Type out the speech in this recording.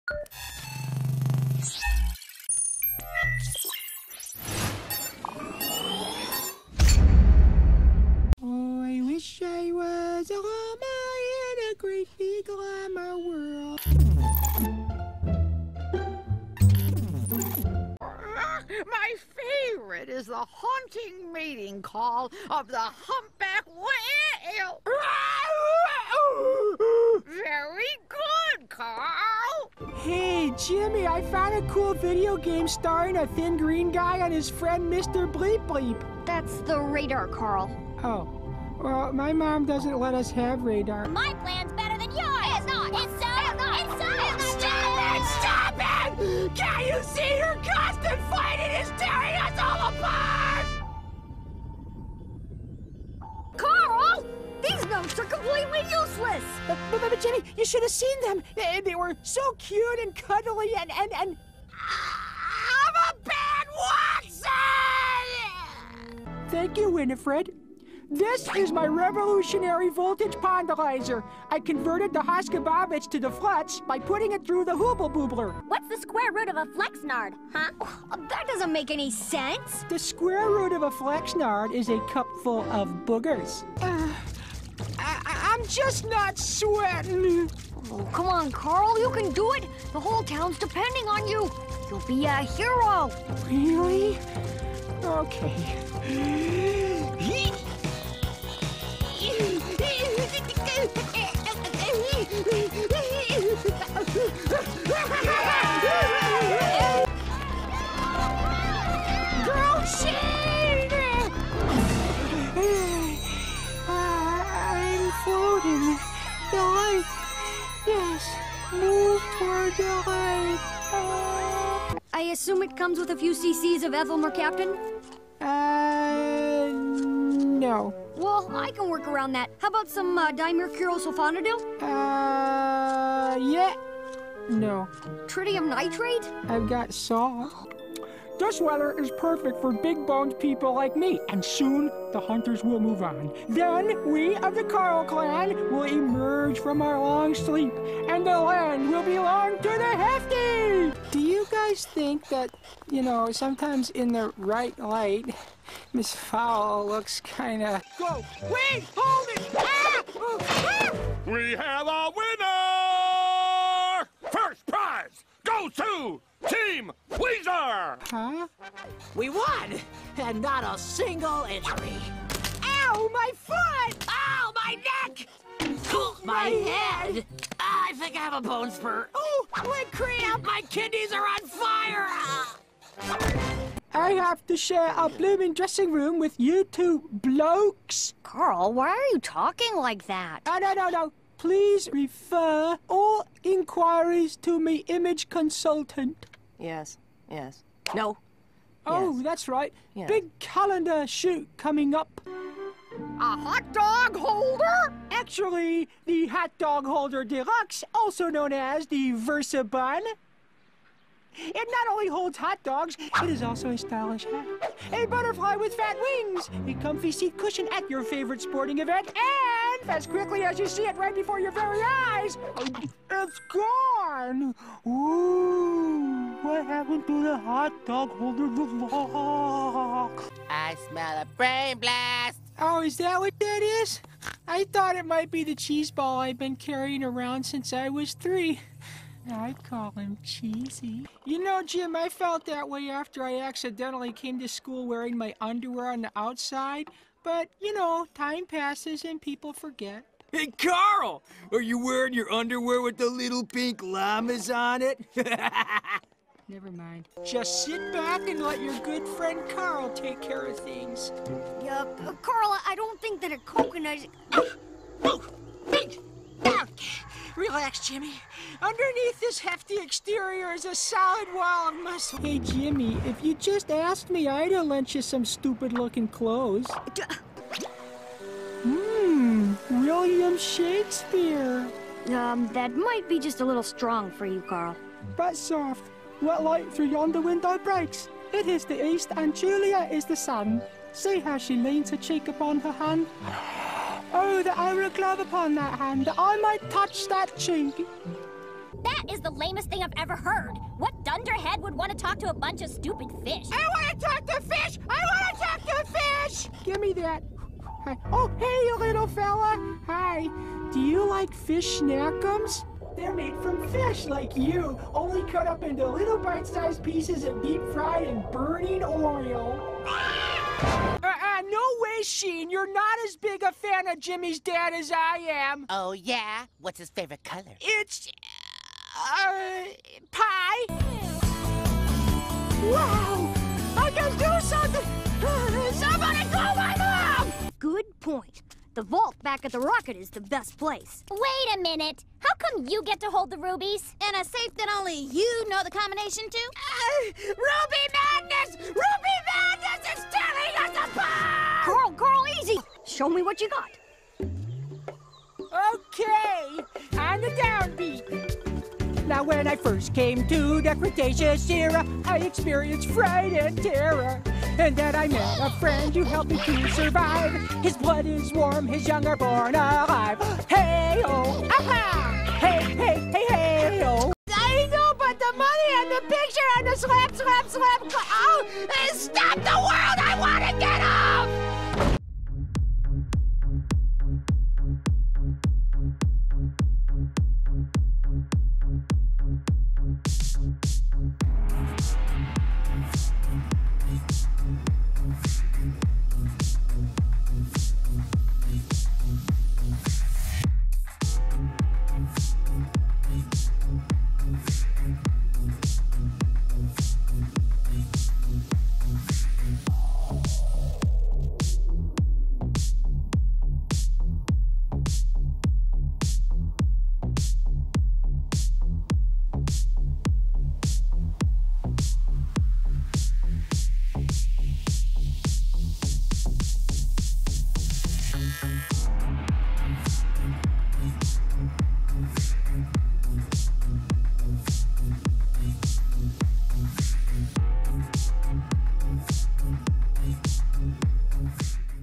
Oh, I wish I was a llama in a great big llama world. My favorite is the haunting mating call of the humpback whale. Very good, Carl. Hey, Jimmy, I found a cool video game starring a thin green guy and his friend Mr. Bleep Bleep. That's the radar, Carl. Oh, well, my mom doesn't let us have radar. My plan's better than yours. It's not. It's so. It's not. It's so. Stop it! Stop it! Can't you see your constant fighting is tearing us all apart? Carl! These notes are completely useless. But Jimmy, you should have seen them. They were so cute and cuddly and... I'm a bad Watson! Thank you, Winifred. This is my revolutionary voltage pondalizer. I converted the Hoskababich to the Flutz by putting it through the Hooble Boobler. What's the square root of a flexnard, huh? That doesn't make any sense. The square root of a flexnard is a cup full of boogers. I'm just not sweating. Oh, come on, Carl, you can do it. The whole town's depending on you. You'll be a hero. Really? Okay. Girl Shane! I'm floating. The light. Yes, move toward the light. I assume it comes with a few cc's of ethyl mercaptan? No. Well, I can work around that. How about some dimercurylsulfonidil? Yeah. No. Tritium nitrate? I've got salt. This weather is perfect for big-boned people like me, and soon the hunters will move on. Then we of the Carl clan will emerge from our long sleep, and the land will belong to the Hefty! Do you guys think that, sometimes in the right light, Miss Fowl looks kinda... Go! Wait! Hold it! Ah! Ah! We have a winner! First prize goes to Team Weezer! Huh? We won! And not a single injury. Ow! My foot! Ow, my neck! My head! I think I have a bone spur. Oh, leg cramp! My kidneys are on fire! I have to share a blooming dressing room with you two blokes. Carl, why are you talking like that? No. Please refer all inquiries to me image consultant. Yes. No. Oh, Yes. that's right. Yeah. Big calendar shoot coming up. A hot dog holder? Actually, the Hot Dog Holder Deluxe, also known as the Versa Bun. It not only holds hot dogs, it is also a stylish hat. A butterfly with fat wings, a comfy seat cushion at your favorite sporting event, and as quickly as you see it right before your very eyes, it's gone. Ooh, what happened to the Hot Dog Holder Deluxe? I smell a brain blast. Oh, is that what that is? I thought it might be the cheese ball I've been carrying around since I was 3. I call him cheesy. You know, Jim, I felt that way after I accidentally came to school wearing my underwear on the outside. But, time passes and people forget. Hey, Carl! Are you wearing your underwear with the little pink llamas on it? Never mind. Just sit back and let your good friend Carl take care of things. Carl, I don't think that a coconut... Relax, Jimmy. Underneath this hefty exterior is a solid wall of muscle. Hey, Jimmy, if you just asked me, I'd have lent you some stupid-looking clothes. William Shakespeare. That might be just a little strong for you, Carl. But soft. What light through yonder window breaks? It is the east, and Julia is the sun. See how she leans her cheek upon her hand? Oh, that I were a glove upon that hand, that I might touch that cheek. That is the lamest thing I've ever heard. What dunderhead would want to talk to a bunch of stupid fish? I want to talk to fish! I want to talk to fish! Give me that. Hi. Oh, hey, you little fella. Hi. Do you like fish snackums? They're made from fish like you, only cut up into little bite-sized pieces and deep fried in burning oil. No way, Sheen. You're not as big a fan of Jimmy's dad as I am. Oh, yeah? What's his favorite color? It's, pie. Wow! I can do something! Somebody call my mom! Good point. The vault back at the rocket is the best place. Wait a minute. How come you get to hold the rubies? In a safe that only you know the combination to? Ruby Madness! Ruby Madness is telling us apart! Carl, easy. Show me what you got. Okay, on the downbeat. Now when I first came to the Cretaceous era, I experienced fright and terror. And then I met a friend who helped me to survive. His blood is warm, his young are born alive. Hey-oh, aha! Hey-oh. I know, but the money and the picture and the slap, oh, stop the world